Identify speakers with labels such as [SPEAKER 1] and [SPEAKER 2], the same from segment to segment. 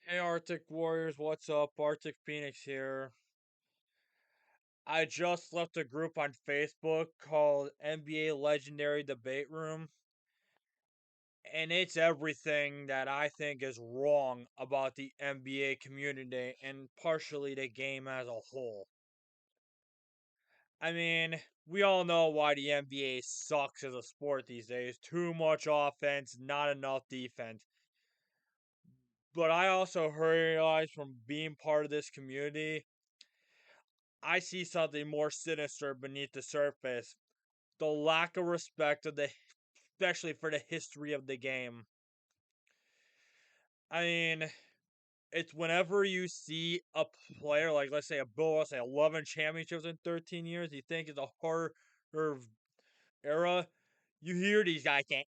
[SPEAKER 1] Hey Arctic Warriors, what's up? Arctic Phoenix here. I just left a group on Facebook called NBA Legendary Debate Room, and it's everything that I think is wrong about the NBA community and partially the game as a whole. I mean, we all know why the NBA sucks as a sport these days. Too much offense, not enough defense. But I also realize from being part of this community I see something more sinister beneath the surface. The lack of respect of especially for the history of the game. I mean, it's whenever you see a player like, let's say, a Bill Russell, 11 championships in 13 years, you think it's a horror era. You hear these guys saying,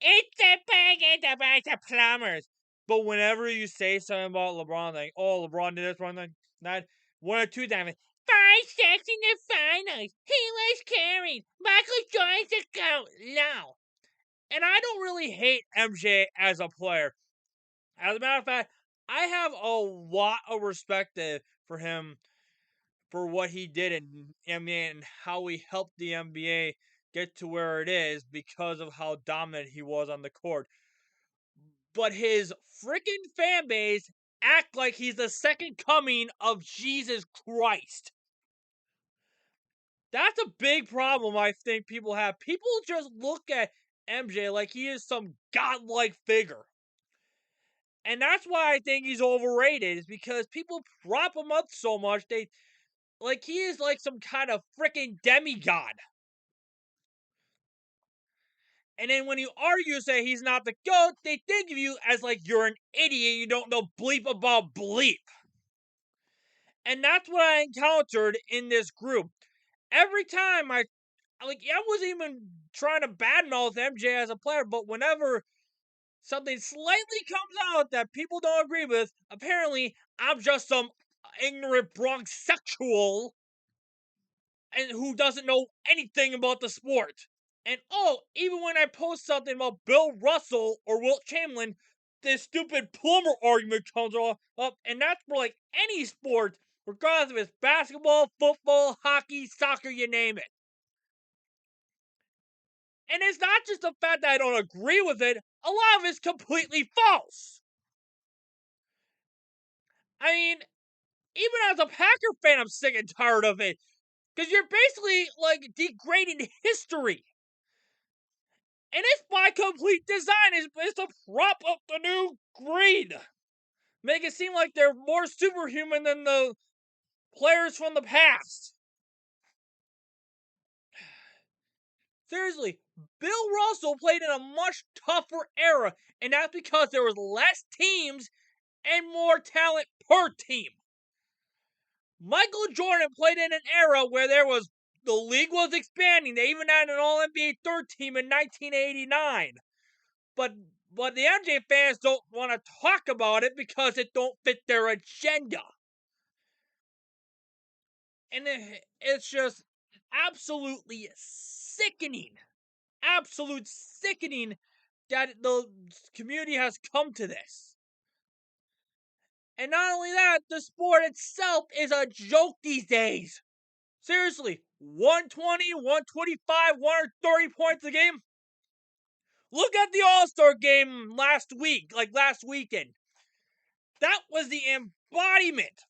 [SPEAKER 1] it's a big, it's a bunch of plumbers. But whenever you say something about LeBron, like, oh, LeBron did this, LeBron did that, one or two times, 5-6 in the finals. He was carried. Michael Jordan's the GOAT. No. And I don't really hate MJ as a player. As a matter of fact, I have a lot of respect for him for what he did in NBA and how he helped the NBA get to where it is because of how dominant he was on the court. But his freaking fan base act like he's the second coming of Jesus Christ. That's a big problem I think people have. People just look at MJ like he is some godlike figure. And that's why I think he's overrated, is because people prop him up so much, they like he is like some kind of freaking demigod. And then when you argue, say he's not the GOAT, they think of you as like you're an idiot, you don't know bleep about bleep. And that's what I encountered in this group. Every time I wasn't even trying to badmouth MJ as a player, but whenever something slightly comes out that people don't agree with, apparently I'm just some ignorant Bronx sexual and who doesn't know anything about the sport. And even when I post something about Bill Russell or Wilt Chamberlain, this stupid plumber argument comes up, and that's for like any sport, regardless if it's basketball, football, hockey, soccer, you name it. And it's not just the fact that I don't agree with it, a lot of it's completely false. I mean, even as a Packer fan, I'm sick and tired of it. Because you're basically like degrading history. And it's by complete design. It's to prop up the new greed. Make it seem like they're more superhuman than the players from the past. Seriously, Bill Russell played in a much tougher era, and that's because there was less teams and more talent per team. Michael Jordan played in an era where the league was expanding. They even had an All NBA third team in 1989. But the MJ fans don't want to talk about it because it don't fit their agenda. And it's just absolutely sickening. Absolute sickening that the community has come to this. And not only that, the sport itself is a joke these days. Seriously, 120, 125, 130 points a game. Look at the All-Star game last last weekend. That was the embodiment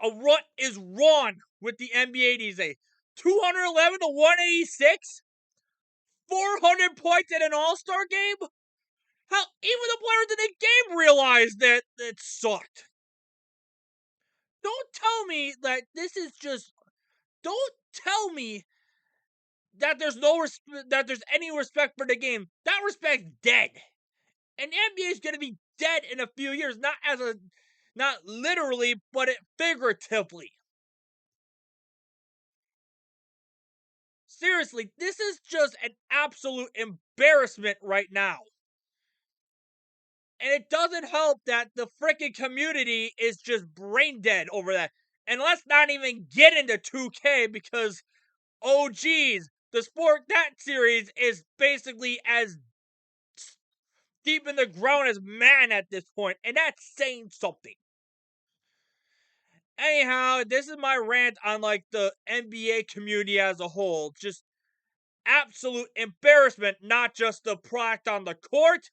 [SPEAKER 1] of what is wrong with the NBA these days. 211 to 186? 400 points in an All-Star game? How even the players in the game realized that it sucked. Don't tell me that this is just. Don't tell me that that there's any respect for the game. That respect's dead, and the NBA is going to be dead in a few years. Not literally, but figuratively. Seriously, this is just an absolute embarrassment right now. And it doesn't help that the freaking community is just brain dead over that. And let's not even get into 2K because, oh geez, the sport that series is basically as deep in the ground as man at this point, and that's saying something. Anyhow, this is my rant on like the NBA community as a whole. Just absolute embarrassment, not just the product on the court,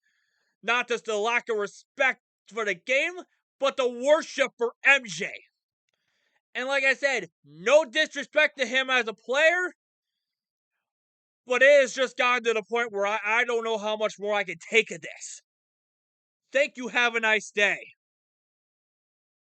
[SPEAKER 1] not just the lack of respect for the game, but the worship for MJ. And like I said, no disrespect to him as a player, but it has just gotten to the point where I don't know how much more I can take of this. Thank you, have a nice day.